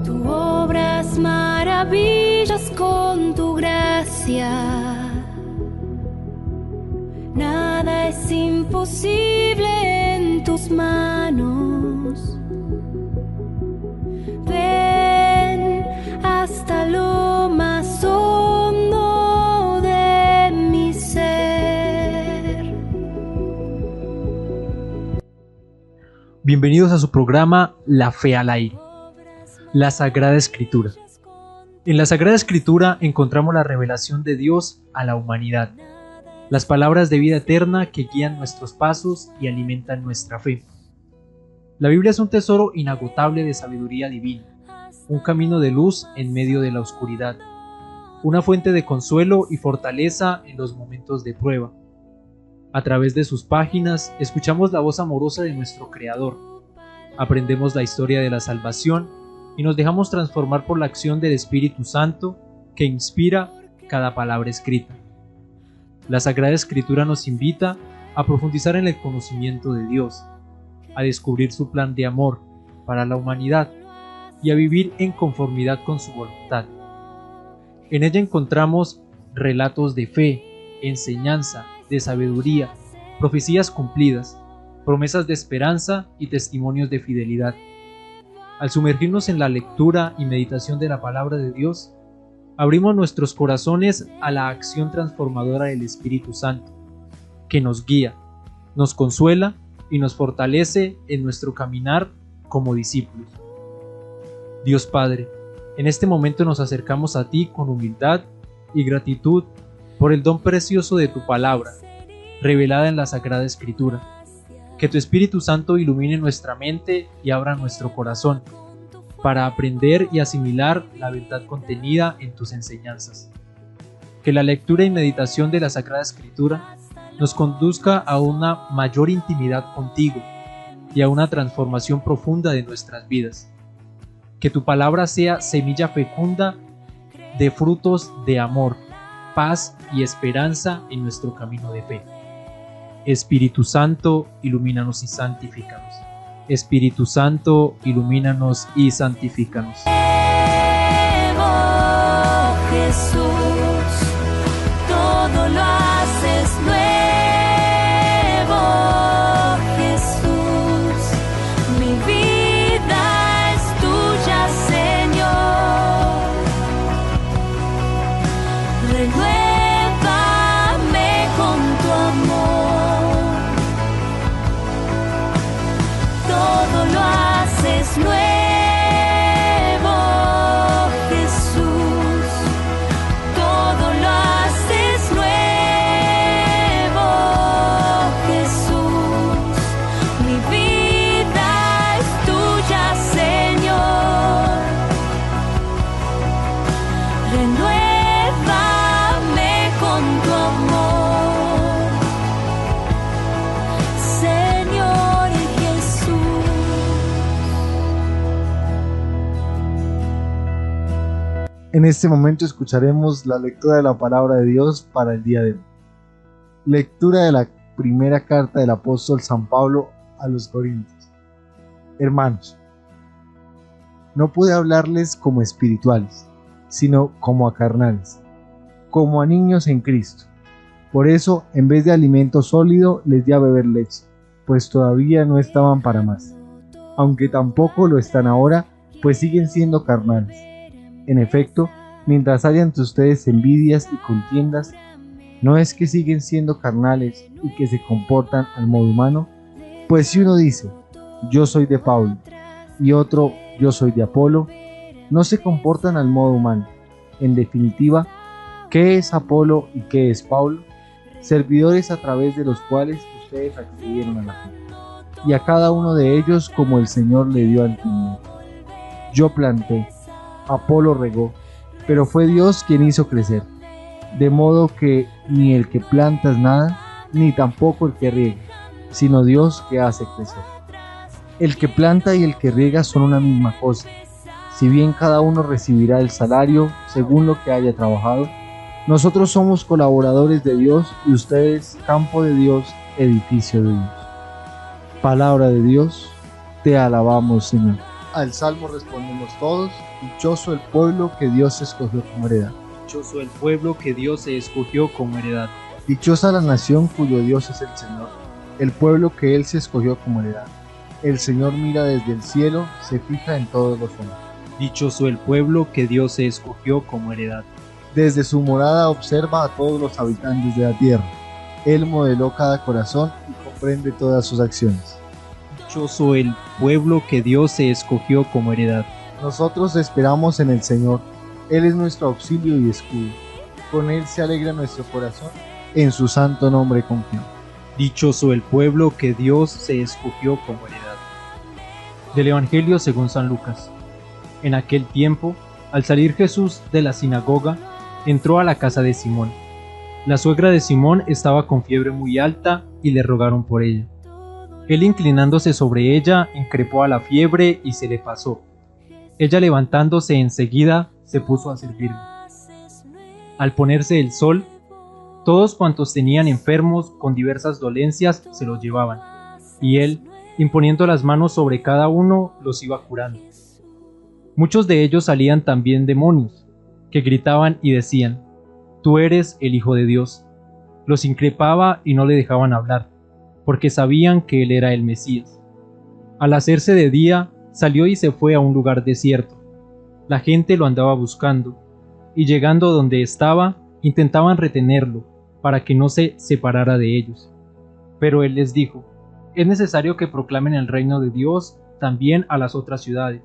Tú obras maravillas con tu gracia. Nada es imposible en tus manos. Ven hasta lo más hondo de mi ser. Bienvenidos a su programa La Fe al Aire, la Sagrada Escritura. En la Sagrada Escritura encontramos la revelación de Dios a la humanidad, las palabras de vida eterna que guían nuestros pasos y alimentan nuestra fe. La Biblia es un tesoro inagotable de sabiduría divina, un camino de luz en medio de la oscuridad, una fuente de consuelo y fortaleza en los momentos de prueba. A través de sus páginas escuchamos la voz amorosa de nuestro Creador, aprendemos la historia de la salvación y nos dejamos transformar por la acción del Espíritu Santo que inspira cada palabra escrita. La Sagrada Escritura nos invita a profundizar en el conocimiento de Dios, a descubrir su plan de amor para la humanidad y a vivir en conformidad con su voluntad. En ella encontramos relatos de fe, enseñanza, de sabiduría, profecías cumplidas, promesas de esperanza y testimonios de fidelidad. Al sumergirnos en la lectura y meditación de la palabra de Dios, abrimos nuestros corazones a la acción transformadora del Espíritu Santo, que nos guía, nos consuela y nos fortalece en nuestro caminar como discípulos. Dios Padre, en este momento nos acercamos a ti con humildad y gratitud por el don precioso de tu palabra, revelada en la Sagrada Escritura. Que tu Espíritu Santo ilumine nuestra mente y abra nuestro corazón, para aprender y asimilar la verdad contenida en tus enseñanzas. Que la lectura y meditación de la Sagrada Escritura nos conduzca a una mayor intimidad contigo y a una transformación profunda de nuestras vidas. Que tu palabra sea semilla fecunda de frutos de amor, paz y esperanza en nuestro camino de fe. Espíritu Santo, ilumínanos y santifícanos. Espíritu Santo, ilumínanos y santifícanos. Nuevo, Jesús, todo lo haces nuevo, Jesús. Mi vida es tuya, Señor. Renuévame con tu amor. Todo lo haces nuevo, Jesús. Todo lo haces nuevo, Jesús. Mi vida es tuya, Señor. Renuévame con tu amor, Señor Jesús. En este momento escucharemos la lectura de la palabra de Dios para el día de hoy. Lectura de la primera carta del apóstol San Pablo a los Corintios. Hermanos, no pude hablarles como espirituales, sino como a carnales, como a niños en Cristo. Por eso, en vez de alimento sólido, les di a beber leche, pues todavía no estaban para más, aunque tampoco lo están ahora, pues siguen siendo carnales. En efecto, mientras haya entre ustedes envidias y contiendas, ¿no es que siguen siendo carnales y que se comportan al modo humano? Pues si uno dice, yo soy de Pablo, y otro, yo soy de Apolo, no se comportan al modo humano. En definitiva, ¿qué es Apolo y qué es Pablo? Servidores a través de los cuales ustedes accedieron a la fe, y a cada uno de ellos como el Señor le dio al entendimiento. Yo planté, Apolo regó, pero fue Dios quien hizo crecer, de modo que ni el que planta es nada, ni tampoco el que riega, sino Dios que hace crecer. El que planta y el que riega son una misma cosa, si bien cada uno recibirá el salario según lo que haya trabajado. Nosotros somos colaboradores de Dios y ustedes campo de Dios, edificio de Dios. Palabra de Dios, te alabamos, Señor. Al salmo respondemos todos Dichoso el pueblo que Dios escogió como heredad. Dichoso el pueblo que Dios se escogió como heredad. Dichosa la nación cuyo Dios es el Señor, el pueblo que Él se escogió como heredad. El Señor mira desde el cielo, se fija en todos los hombres. Dichoso el pueblo que Dios se escogió como heredad. Desde su morada observa a todos los habitantes de la tierra. Él modeló cada corazón y comprende todas sus acciones. Dichoso el pueblo que Dios se escogió como heredad. Nosotros esperamos en el Señor. Él es nuestro auxilio y escudo. Con Él se alegra nuestro corazón. En su santo nombre confiamos. Dichoso el pueblo que Dios se escogió como heredad. Del Evangelio según San Lucas. En aquel tiempo, al salir Jesús de la sinagoga, entró a la casa de Simón. La suegra de Simón estaba con fiebre muy alta y le rogaron por ella. Él, inclinándose sobre ella, increpó a la fiebre y se le pasó. Ella, levantándose enseguida, se puso a servirle. Al ponerse el sol, todos cuantos tenían enfermos con diversas dolencias se los llevaban, y él, imponiendo las manos sobre cada uno, los iba curando. Muchos de ellos salían también demonios, que gritaban y decían: «Tú eres el Hijo de Dios». Los increpaba y no le dejaban hablar, porque sabían que él era el Mesías. Al hacerse de día, salió y se fue a un lugar desierto. La gente lo andaba buscando, y llegando donde estaba, intentaban retenerlo, para que no se separara de ellos. Pero él les dijo: «Es necesario que proclamen el reino de Dios también a las otras ciudades,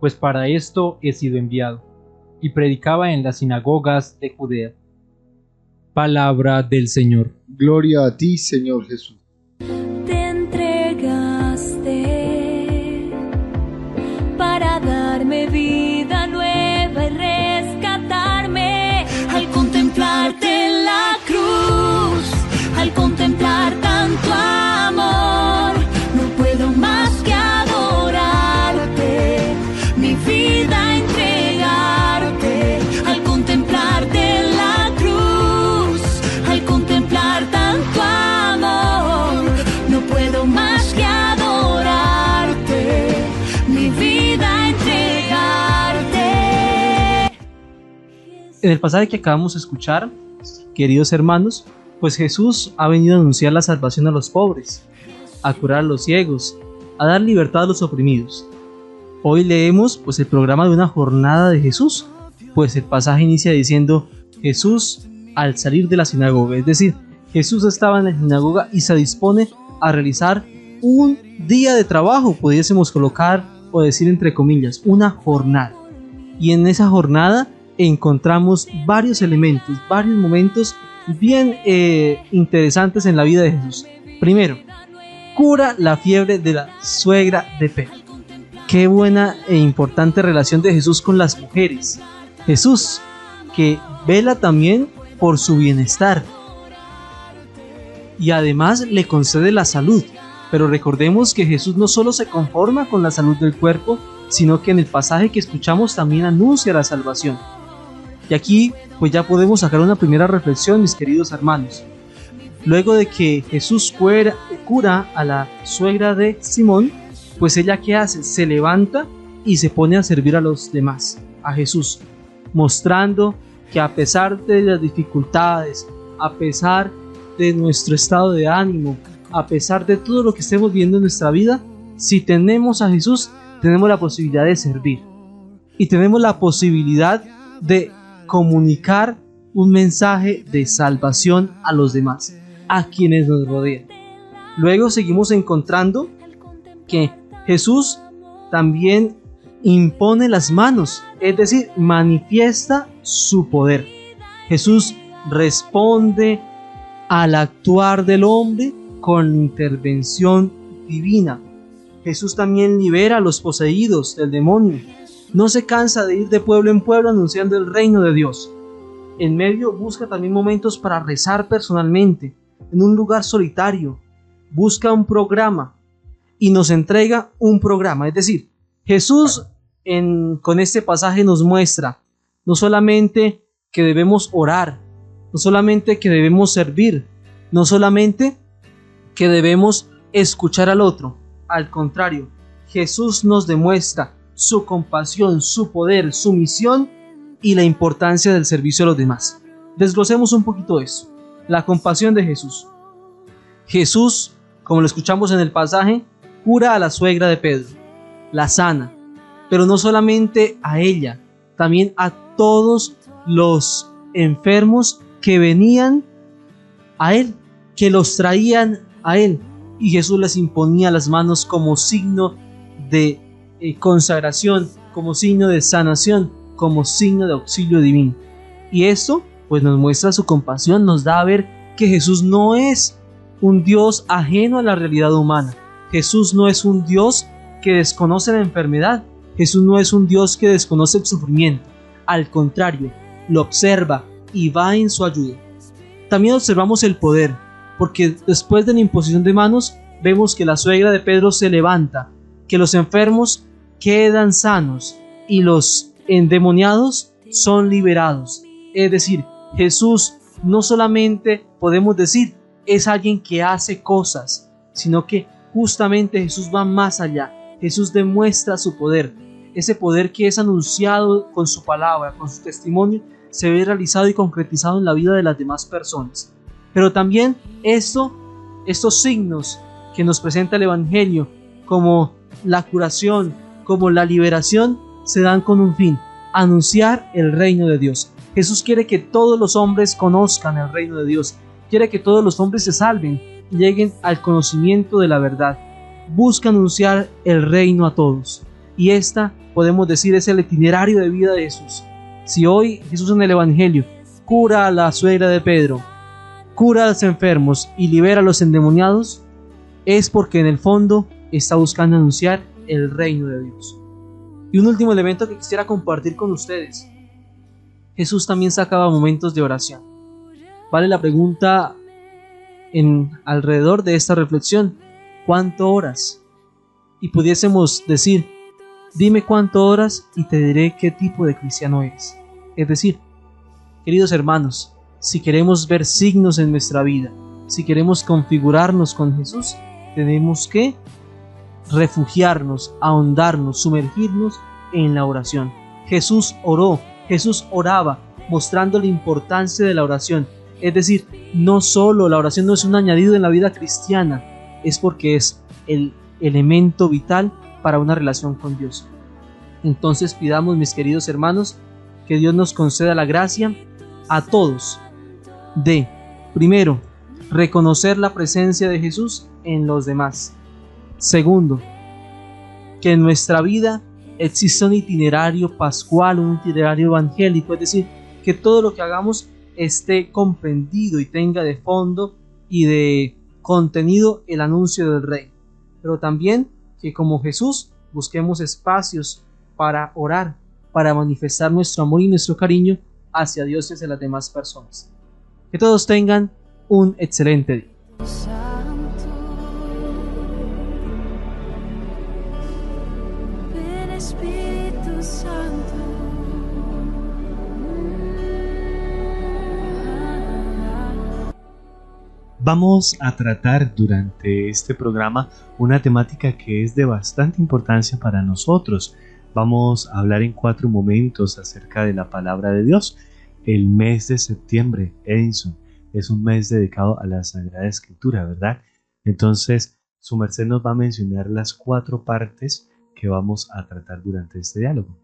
pues para esto he sido enviado». Y predicaba en las sinagogas de Judea. Palabra del Señor. Gloria a ti, Señor Jesús. Te entregaste para darme vida nueva y rescatarme. Al contemplarte en la cruz, al contemplar tanto amor, no puedo más que adorarte, mi vida entregarte. Al contemplarte en la cruz, al contemplar tanto amor, no puedo más que adorarte, mi vida entregarte. En el pasaje que acabamos de escuchar, queridos hermanos, pues Jesús ha venido a anunciar la salvación a los pobres, a curar a los ciegos, a dar libertad a los oprimidos. Hoy leemos pues el programa de una jornada de Jesús, pues el pasaje inicia diciendo: Jesús al salir de la sinagoga, es decir, Jesús estaba en la sinagoga y se dispone a realizar un día de trabajo, pudiésemos colocar o decir entre comillas, una jornada. Y en esa jornada encontramos varios elementos, varios momentos bien interesantes en la vida de Jesús. Primero, cura la fiebre de la suegra de Pedro. Qué buena e importante relación de Jesús con las mujeres. Jesús, que vela también por su bienestar y además le concede la salud. Pero recordemos que Jesús no solo se conforma con la salud del cuerpo, sino que en el pasaje que escuchamos también anuncia la salvación. Y aquí pues ya podemos sacar una primera reflexión, mis queridos hermanos. Luego de que Jesús cura a la suegra de Simón, pues ella ¿qué hace? Se levanta y se pone a servir a los demás, a Jesús, mostrando que a pesar de las dificultades, a pesar de nuestro estado de ánimo, a pesar de todo lo que estemos viendo en nuestra vida, si tenemos a Jesús, tenemos la posibilidad de servir y tenemos la posibilidad de comunicar un mensaje de salvación a los demás, a quienes nos rodean. Luego seguimos encontrando que Jesús también impone las manos, es decir, manifiesta su poder. Jesús responde al actuar del hombre con intervención divina. Jesús también libera a los poseídos del demonio. No se cansa de ir de pueblo en pueblo anunciando el reino de Dios. En medio busca también momentos para rezar personalmente, en un lugar solitario. Busca un programa y nos entrega un programa. Es decir, Jesús con este pasaje nos muestra no solamente que debemos orar, no solamente que debemos servir, no solamente que debemos escuchar al otro. Al contrario, Jesús nos demuestra su compasión, su poder, su misión y la importancia del servicio a los demás. Desglosemos un poquito eso. La compasión de Jesús. Jesús, como lo escuchamos en el pasaje, cura a la suegra de Pedro, la sana, pero no solamente a ella, también a todos los enfermos que venían a él, que los traían a él, y Jesús les imponía las manos como signo de consagración, como signo de sanación, como signo de auxilio divino. Y esto pues nos muestra su compasión, nos da a ver que Jesús no es un Dios ajeno a la realidad humana. Jesús no es un Dios que desconoce la enfermedad. Jesús no es un Dios que desconoce el sufrimiento. Al contrario, lo observa y va en su ayuda. También observamos el poder, porque después de la imposición de manos, vemos que la suegra de Pedro se levanta, que los enfermos quedan sanos y los endemoniados son liberados. Es decir, Jesús no solamente podemos decir es alguien que hace cosas, sino que justamente Jesús va más allá. Jesús demuestra su poder, ese poder que es anunciado con su palabra, con su testimonio, se ve realizado y concretizado en la vida de las demás personas. Pero también estos signos que nos presenta el Evangelio, como la curación, como la liberación, se dan con un fin: anunciar el reino de Dios. Jesús quiere que todos los hombres conozcan el reino de Dios, quiere que todos los hombres se salven y lleguen al conocimiento de la verdad. Busca anunciar el reino a todos, y esta, podemos decir, es el itinerario de vida de Jesús. Si hoy Jesús en el Evangelio cura a la suegra de Pedro, cura a los enfermos y libera a los endemoniados, es porque en el fondo está buscando anunciar el reino de Dios. Y un último elemento que quisiera compartir con ustedes: Jesús también sacaba momentos de oración. Vale la pregunta alrededor de esta reflexión: ¿cuánto oras? Y pudiésemos decir: dime cuánto oras y te diré qué tipo de cristiano eres. Es decir, queridos hermanos, si queremos ver signos en nuestra vida, si queremos configurarnos con Jesús, tenemos que refugiarnos, ahondarnos, sumergirnos en la oración. Jesús oró, Jesús oraba, mostrando la importancia de la oración. Es decir, no solo la oración no es un añadido en la vida cristiana, es porque es el elemento vital para una relación con Dios. Entonces pidamos, mis queridos hermanos, que Dios nos conceda la gracia a todos de, primero, reconocer la presencia de Jesús en los demás. Segundo, que en nuestra vida exista un itinerario pascual, un itinerario evangélico, es decir, que todo lo que hagamos esté comprendido y tenga de fondo y de contenido el anuncio del reino. Pero también que, como Jesús, busquemos espacios para orar, para manifestar nuestro amor y nuestro cariño hacia Dios y hacia las demás personas. Que todos tengan un excelente día. Espíritu Santo. Vamos a tratar durante este programa una temática que es de bastante importancia para nosotros. Vamos a hablar en 4 momentos acerca de la palabra de Dios. El mes de septiembre, Edinson, es un mes dedicado a la Sagrada Escritura, ¿verdad? Entonces, su merced nos va a mencionar las 4 partes que vamos a tratar durante este diálogo.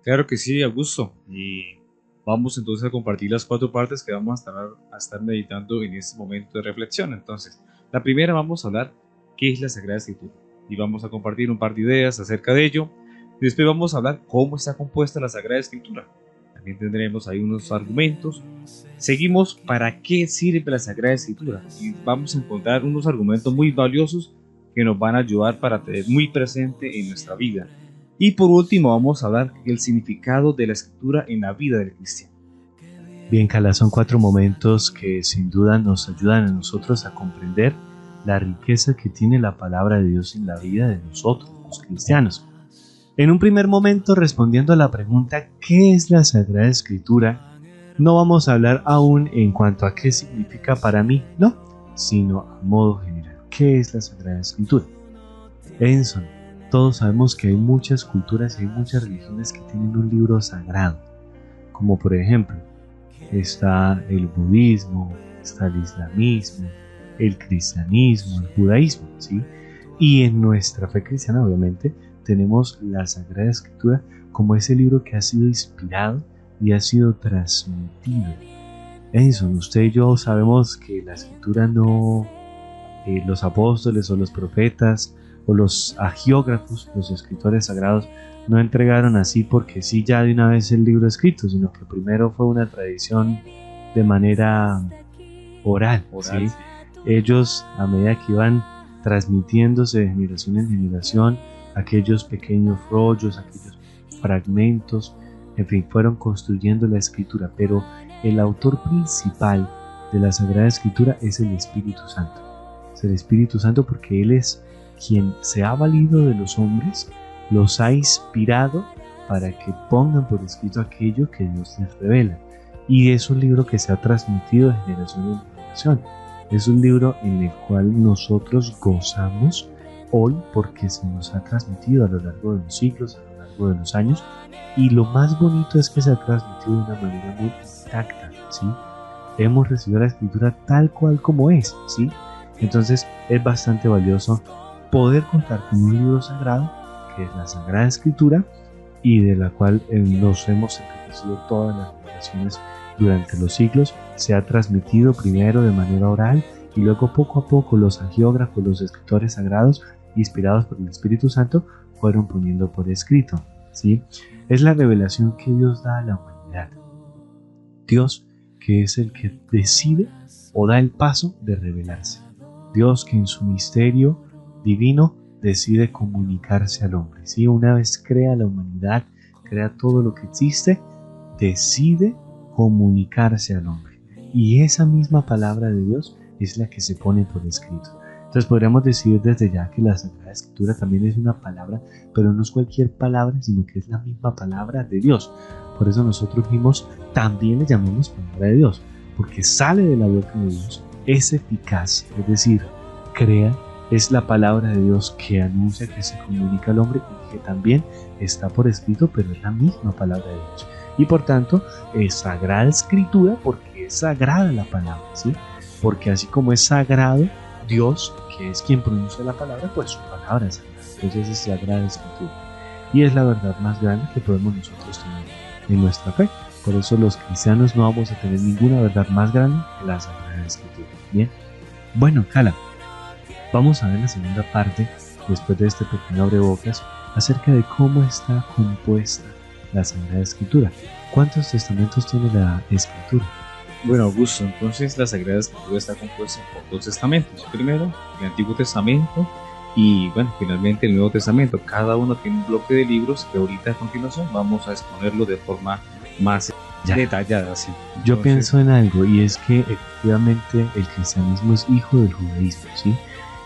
Claro que sí, Augusto. Y vamos entonces a compartir las 4 partes que vamos a estar meditando en este momento de reflexión. Entonces, la primera, vamos a hablar qué es la Sagrada Escritura. Y vamos a compartir un par de ideas acerca de ello. Y después vamos a hablar cómo está compuesta la Sagrada Escritura. También tendremos ahí unos argumentos. Seguimos para qué sirve la Sagrada Escritura. Y vamos a encontrar unos argumentos muy valiosos que nos van a ayudar para tener muy presente en nuestra vida. Y por último vamos a hablar del significado de la Escritura en la vida del cristiano. Bien, Cala, son 4 momentos que sin duda nos ayudan a nosotros a comprender la riqueza que tiene la palabra de Dios en la vida de nosotros, los cristianos. En un primer momento, respondiendo a la pregunta ¿qué es la Sagrada Escritura?, no vamos a hablar aún en cuanto a qué significa para mí, no, sino a modo general. ¿Qué es la Sagrada Escritura? Edinson, Todos sabemos que hay muchas culturas y hay muchas religiones que tienen un libro sagrado, como por ejemplo está el budismo, está el islamismo, el cristianismo, el judaísmo, ¿sí? Y en nuestra fe cristiana, obviamente, tenemos la Sagrada Escritura como ese libro que ha sido inspirado y ha sido transmitido. Edison, usted y yo sabemos que la Escritura no, los apóstoles o los profetas o los agiógrafos, los escritores sagrados, no entregaron así porque sí ya de una vez el libro escrito, sino que primero fue una tradición de manera oral, ¿sí? Ellos, a medida que iban transmitiéndose de generación en generación, aquellos pequeños rollos, aquellos fragmentos, en fin, fueron construyendo la escritura, pero el autor principal de la Sagrada Escritura es el Espíritu Santo. Es el Espíritu Santo porque Él es quien se ha valido de los hombres, los ha inspirado para que pongan por escrito aquello que Dios les revela. Y es un libro que se ha transmitido de generación en generación. Es un libro en el cual nosotros gozamos hoy porque se nos ha transmitido a lo largo de los siglos, a lo largo de los años. Y lo más bonito es que se ha transmitido de una manera muy intacta, ¿sí? Hemos recibido la Escritura tal cual como es, ¿sí? Entonces es bastante valioso poder contar con un libro sagrado, que es la Sagrada Escritura, y de la cual nos hemos enriquecido todas las generaciones durante los siglos. Se ha transmitido primero de manera oral y luego poco a poco los agiógrafos, los escritores sagrados, inspirados por el Espíritu Santo, fueron poniendo por escrito, ¿sí? Es la revelación que Dios da a la humanidad. Dios, que es el que decide o da el paso de revelarse. Dios, que en su misterio divino decide comunicarse al hombre, ¿sí? Una vez crea la humanidad, crea todo lo que existe, decide comunicarse al hombre. Y esa misma palabra de Dios es la que se pone por escrito. Entonces podríamos decir desde ya que la Sagrada Escritura también es una palabra, pero no es cualquier palabra, sino que es la misma palabra de Dios. Por eso nosotros mismos también le llamamos palabra de Dios, porque sale de la boca de Dios, es eficaz, es decir, crea, es la palabra de Dios que anuncia, que se comunica al hombre y que también está por escrito, pero es la misma palabra de Dios. Y por tanto, es Sagrada Escritura porque es sagrada la palabra, ¿sí? Porque así como es sagrado Dios, que es quien pronuncia la palabra, pues su palabra es sagrada. Entonces es Sagrada Escritura. Y es la verdad más grande que podemos nosotros tener en nuestra fe. Por eso los cristianos no vamos a tener ninguna verdad más grande que la Sagrada Escritura. Bien. Bueno, Cala, vamos a ver la segunda parte, después de este pequeño abrebocas, acerca de cómo está compuesta la Sagrada Escritura. ¿Cuántos testamentos tiene la Escritura? Bueno, Augusto, entonces la Sagrada Escritura está compuesta por 2 testamentos. Primero, el Antiguo Testamento y, bueno, finalmente el Nuevo Testamento. Cada uno tiene un bloque de libros que ahorita a continuación vamos a exponerlo de forma más detallada. ¿Sí? Yo pienso en algo, y es que efectivamente el cristianismo es hijo del judaísmo, ¿sí?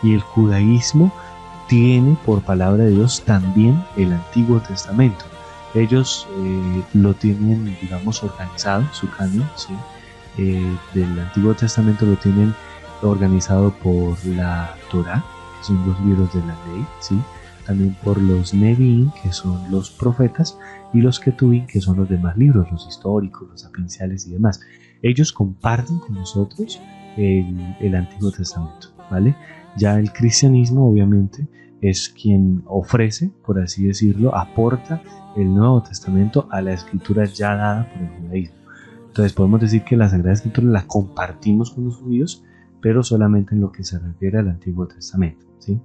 Y el judaísmo tiene por palabra de Dios también el Antiguo Testamento. Ellos lo tienen, digamos, organizado, su canon, ¿sí? Del Antiguo Testamento lo tienen organizado por la Torá, que son los libros de la ley, ¿sí? También por los Nevi'im, que son los profetas, y los Ketuvim, que son los demás libros, los históricos, los sapienciales y demás. Ellos comparten con nosotros el Antiguo Testamento, ¿vale? Ya el cristianismo, obviamente, es quien ofrece, por así decirlo, aporta el Nuevo Testamento a la escritura ya dada por el judaísmo. Entonces podemos decir que la Sagrada Escritura la compartimos con los judíos, pero solamente en lo que se refiere al Antiguo Testamento, ¿sí?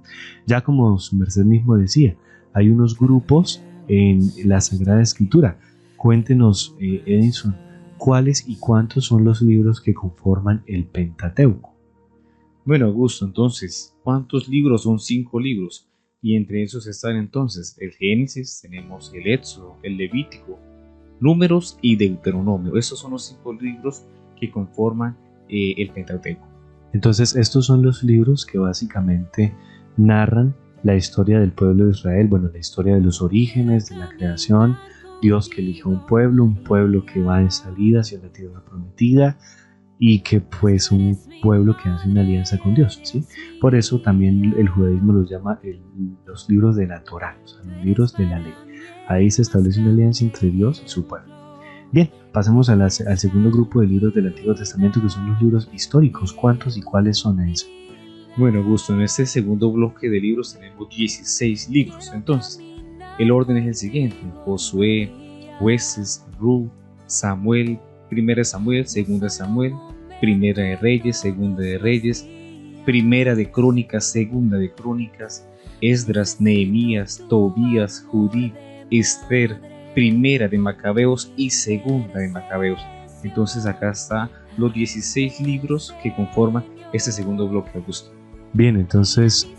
Ya como su merced mismo decía, hay unos grupos en la Sagrada Escritura. Cuéntenos, Edison, ¿cuáles y cuántos son los libros que conforman el Pentateuco? Bueno, Augusto, entonces, ¿cuántos libros? Son 5 libros. Y entre esos están entonces el Génesis, tenemos el Éxodo, el Levítico, Números y Deuteronomio. Estos son los 5 libros que conforman el Pentateuco. Entonces estos son los libros que básicamente narran la historia del pueblo de Israel, bueno, la historia de los orígenes, de la creación, Dios que elige un pueblo que va en salida hacia la tierra prometida, y que pues un pueblo que hace una alianza con Dios, ¿sí? Por eso también el judaísmo los llama los libros de la Torá, o sea, los libros de la ley. Ahí se establece una alianza entre Dios y su pueblo. Bien, pasemos al segundo grupo de libros del Antiguo Testamento, que son los libros históricos. ¿Cuántos y cuáles son esos? Bueno, Augusto, en este segundo bloque de libros tenemos 16 libros. Entonces, el orden es el siguiente: Josué, Jueces, Ruth, Samuel, Primera de Samuel, Segunda de Samuel, Primera de Reyes, Segunda de Reyes, Primera de Crónicas, Segunda de Crónicas, Esdras, Nehemías, Tobías, Judith, Esther, Primera de Macabeos y Segunda de Macabeos. Entonces acá están los 16 libros que conforman este segundo bloque, Augusto. Bien, entonces,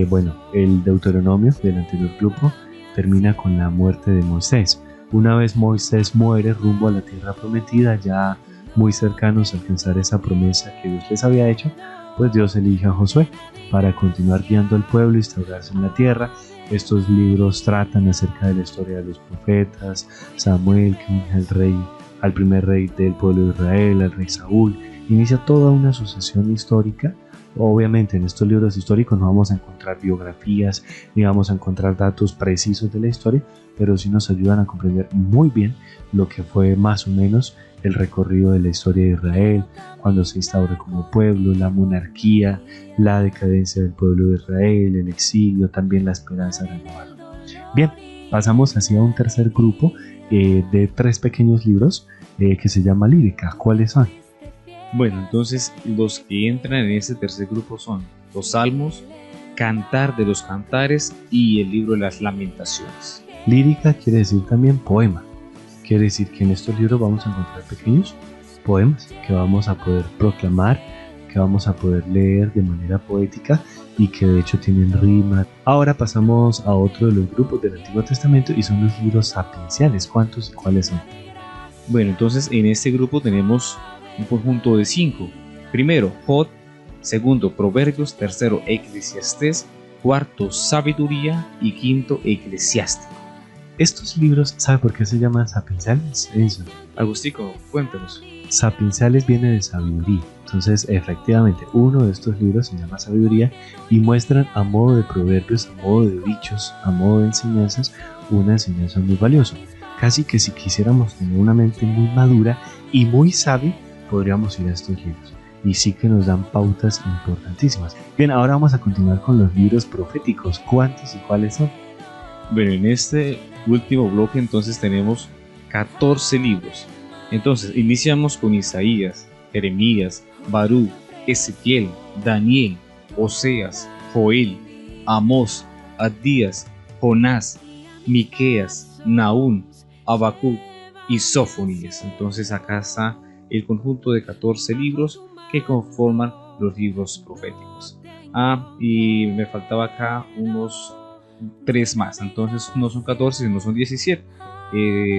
bueno, el Deuteronomio del anterior grupo termina con la muerte de Moisés. Una vez Moisés muere rumbo a la tierra prometida, ya muy cercanos a alcanzar esa promesa que Dios les había hecho, pues Dios elige a Josué para continuar guiando al pueblo y instaurarse en la tierra. Estos libros tratan acerca de la historia de los profetas, Samuel, que unge al primer rey del pueblo de Israel, al rey Saúl. Inicia toda una sucesión histórica. Obviamente en estos libros históricos no vamos a encontrar biografías ni vamos a encontrar datos precisos de la historia, pero sí nos ayudan a comprender muy bien lo que fue más o menos el recorrido de la historia de Israel, cuando se instauró como pueblo, la monarquía, la decadencia del pueblo de Israel, el exilio, también la esperanza renovada. Bien, pasamos hacia un tercer grupo de 3 pequeños libros que se llama lírica. ¿Cuáles son? Bueno, entonces los que entran en este tercer grupo son los Salmos, Cantar de los Cantares y el libro de las Lamentaciones. Lírica quiere decir también poema. Quiere decir que en estos libros vamos a encontrar pequeños poemas que vamos a poder proclamar, que vamos a poder leer de manera poética y que de hecho tienen rima. Ahora pasamos a otro de los grupos del Antiguo Testamento y son los libros sapienciales. ¿Cuántos y cuáles son? Bueno, entonces en este grupo tenemos un conjunto de 5. Primero, Jod. Segundo, Proverbios. Tercero, Eclesiastés. Cuarto, Sabiduría. Y quinto, Eclesiástico. Estos libros, ¿sabe por qué se llaman sapienciales? Eso. Agustico, cuéntanos. Sapienciales viene de sabiduría. Entonces, efectivamente, uno de estos libros se llama Sabiduría y muestran a modo de proverbios, a modo de dichos, a modo de enseñanzas, una enseñanza muy valiosa. Casi que si quisiéramos tener una mente muy madura y muy sabia, podríamos ir a estos libros. Y sí que nos dan pautas importantísimas. Bien, ahora vamos a continuar con los libros proféticos. ¿Cuántos y cuáles son? Bueno, en este último bloque entonces tenemos 14 libros. Entonces iniciamos con Isaías, Jeremías, Barú, Ezequiel, Daniel, Oseas, Joel, Amós, Abdías, Jonás, Miqueas, Nahum, Habacuc y Sofonías. Entonces acá está el conjunto de 14 libros que conforman los libros proféticos. Y me faltaba acá unos 3 más, entonces no son 14 sino son 17.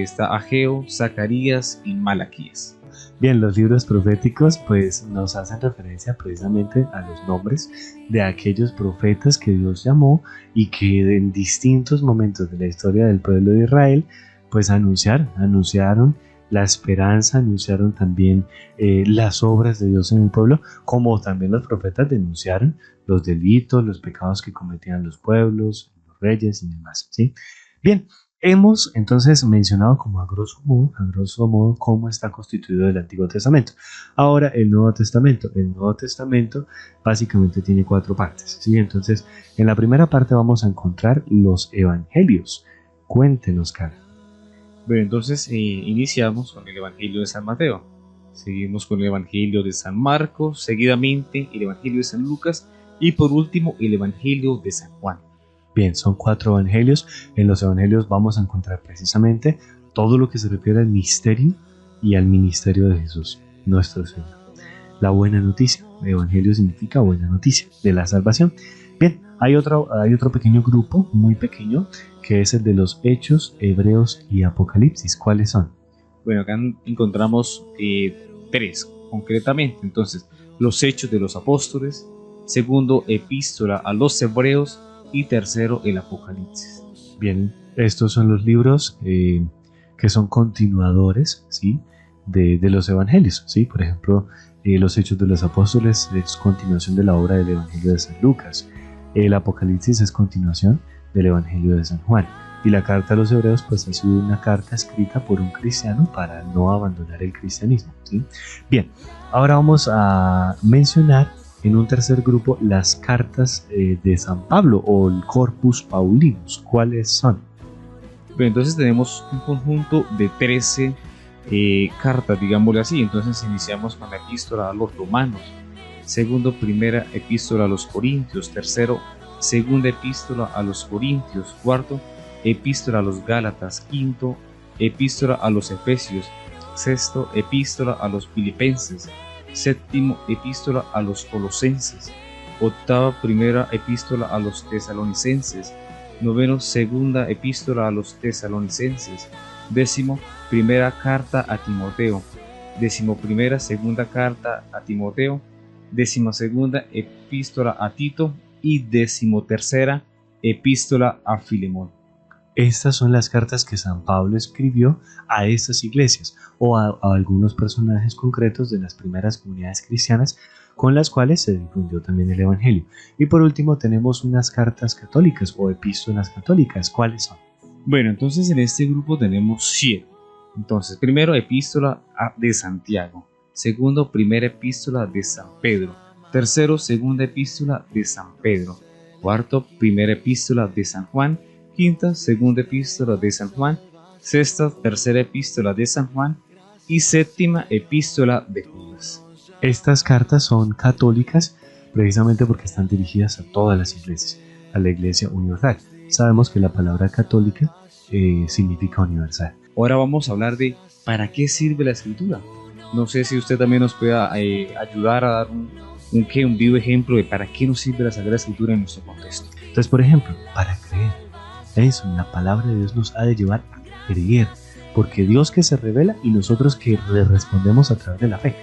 Está Ageo, Zacarías y Malaquías. Bien, los libros proféticos pues nos hacen referencia precisamente a los nombres de aquellos profetas que Dios llamó y que en distintos momentos de la historia del pueblo de Israel pues anunciaron la esperanza, anunciaron también las obras de Dios en el pueblo, como también los profetas denunciaron los delitos, los pecados que cometían los pueblos, los reyes y demás, ¿sí? Bien, hemos entonces mencionado como a grosso modo cómo está constituido el Antiguo Testamento. Ahora el Nuevo Testamento. El Nuevo Testamento básicamente tiene 4 partes, ¿sí? Entonces en la primera parte vamos a encontrar los evangelios. Cuéntenos, Carlos. Bueno, entonces iniciamos con el Evangelio de San Mateo, seguimos con el Evangelio de San Marcos, seguidamente el Evangelio de San Lucas y por último el Evangelio de San Juan. Bien, son 4 evangelios. En los evangelios vamos a encontrar precisamente todo lo que se refiere al misterio y al ministerio de Jesús, nuestro Señor. La buena noticia. Evangelio significa buena noticia de la salvación. Bien, hay otro pequeño grupo, muy pequeño, que es el de los Hechos, Hebreos y Apocalipsis. ¿Cuáles son? Bueno, acá encontramos 3 concretamente. Entonces, los Hechos de los Apóstoles, segundo, Epístola a los Hebreos y tercero, el Apocalipsis. Bien, estos son los libros que son continuadores, ¿sí? de los evangelios, ¿sí? Por ejemplo, Los Hechos de los Apóstoles es continuación de la obra del Evangelio de San Lucas. El Apocalipsis es continuación del Evangelio de San Juan. Y la carta a los Hebreos pues ha sido una carta escrita por un cristiano para no abandonar el cristianismo, ¿sí? Bien, ahora vamos a mencionar en un tercer grupo las cartas de San Pablo o el Corpus Paulinus. ¿Cuáles son? Bueno, entonces tenemos un conjunto de 13 cartas, digámosle así. Entonces iniciamos con la epístola a los romanos, segundo, primera epístola a los corintios, tercero, segunda epístola a los corintios, cuarto, epístola a los gálatas, quinto, epístola a los efesios, sexto, epístola a los filipenses, séptimo, epístola a los colosenses, octava, primera epístola a los tesalonicenses, noveno, segunda epístola a los tesalonicenses, décimo, primera carta a Timoteo, décimo primera, segunda carta a Timoteo, décima segunda epístola a Tito y décimo tercera epístola a Filemón. Estas son las cartas que San Pablo escribió a estas iglesias o a algunos personajes concretos de las primeras comunidades cristianas con las cuales se difundió también el Evangelio. Y por último tenemos unas cartas católicas o epístolas católicas. ¿Cuáles son? Bueno, entonces en este grupo tenemos 7. Entonces, primero, epístola de Santiago. Segundo, primera epístola de San Pedro. Tercero, segunda epístola de San Pedro. Cuarto, primera epístola de San Juan. Quinta, segunda epístola de San Juan. Sexta, tercera epístola de San Juan. Y séptima epístola de Judas. Estas cartas son católicas precisamente porque están dirigidas a todas las iglesias, a la Iglesia universal. Sabemos que la palabra católica significa universal. Ahora vamos a hablar de para qué sirve la escritura. No sé si usted también nos pueda ayudar a dar un vivo ejemplo de para qué nos sirve la Sagrada Escritura en nuestro contexto. Entonces, por ejemplo, para creer. Eso, la palabra de Dios nos ha de llevar a creer, porque Dios que se revela y nosotros que le respondemos a través de la fe.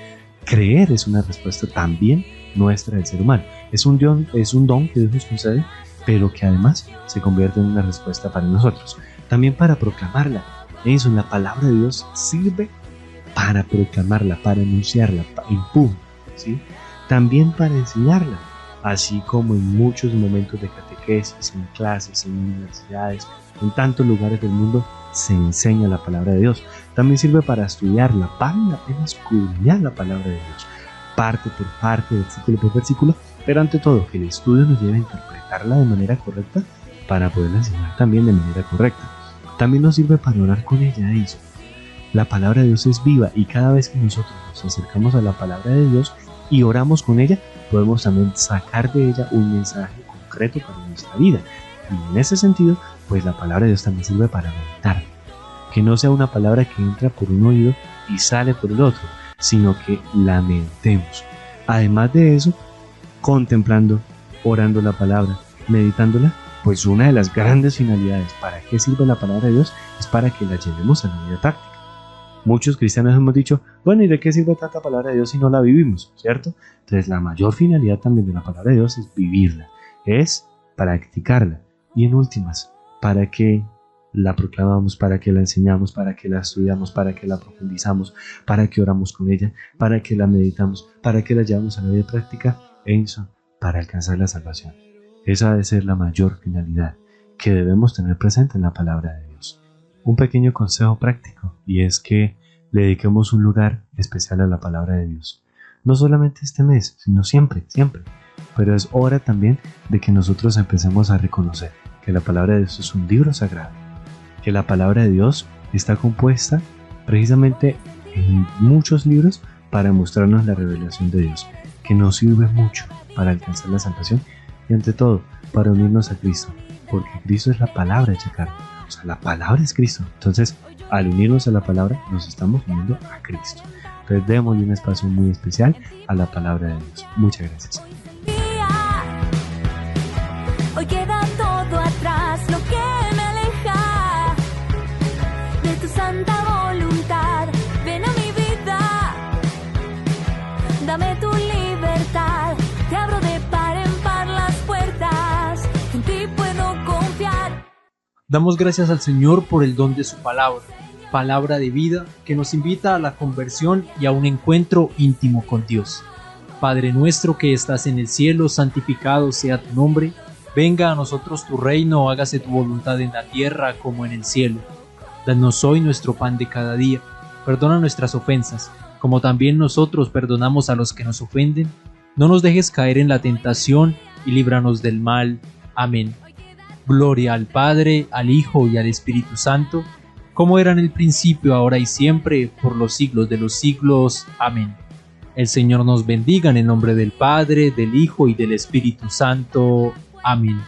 Creer es una respuesta también nuestra del ser humano. Es un don que Dios nos concede, pero que además se convierte en una respuesta para nosotros. También para proclamarla. Eso, la palabra de Dios sirve para proclamarla, para anunciarla, empuja, ¿sí? También para enseñarla, así como en muchos momentos de catequesis, en clases, en universidades, en tantos lugares del mundo se enseña la palabra de Dios. También sirve para estudiarla, vale la pena escudriñar la palabra de Dios, parte por parte, versículo por versículo, pero ante todo que el estudio nos lleve a interpretarla de manera correcta para poderla enseñar también de manera correcta. También nos sirve para orar con ella. Eso. La palabra de Dios es viva y cada vez que nosotros nos acercamos a la palabra de Dios y oramos con ella, podemos también sacar de ella un mensaje concreto para nuestra vida. Y en ese sentido, pues la palabra de Dios también sirve para meditar. Que no sea una palabra que entra por un oído y sale por el otro, sino que la meditemos. Además de eso, contemplando, orando la palabra, meditándola, pues una de las grandes finalidades para qué sirve la palabra de Dios es para que la llevemos a la vida práctica. Muchos cristianos hemos dicho, bueno, ¿y de qué sirve tanta palabra de Dios si no la vivimos? ¿Cierto? Entonces la mayor finalidad también de la palabra de Dios es vivirla, es practicarla. Y en últimas, para que la proclamamos, para que la enseñamos, para que la estudiamos, para que la profundizamos, para que oramos con ella, para que la meditamos, para que la llevamos a la vida práctica, eso, para alcanzar la salvación. Esa debe ser la mayor finalidad que debemos tener presente en la palabra de Dios. Un pequeño consejo práctico, y es que le dediquemos un lugar especial a la palabra de Dios. No solamente este mes, sino siempre, siempre. Pero es hora también de que nosotros empecemos a reconocer que la palabra de Dios es un libro sagrado, que la palabra de Dios está compuesta precisamente en muchos libros para mostrarnos la revelación de Dios, que nos sirve mucho para alcanzar la salvación y ante todo para unirnos a Cristo, porque Cristo es la palabra hecha carne, o sea, la palabra es Cristo. Entonces, al unirnos a la palabra, nos estamos uniendo a Cristo. Entonces, démosle un espacio muy especial a la palabra de Dios. Muchas gracias. Hoy queda todo atrás, lo que me aleja de tu santa voluntad. Ven a mi vida, dame tu libertad. Te abro de par en par las puertas, en ti puedo confiar. Damos gracias al Señor por el don de su palabra. palabra de vida que nos invita a la conversión y a un encuentro íntimo con Dios. Padre nuestro que estás en el cielo, santificado sea tu nombre. Venga a nosotros tu reino, hágase tu voluntad en la tierra como en el cielo. Danos hoy nuestro pan de cada día. Perdona nuestras ofensas, como también nosotros perdonamos a los que nos ofenden. No nos dejes caer en la tentación y líbranos del mal. Amén. Gloria al Padre, al Hijo y al Espíritu Santo, como era en el principio, ahora y siempre, por los siglos de los siglos. Amén. El Señor nos bendiga en el nombre del Padre, del Hijo y del Espíritu Santo. Amén.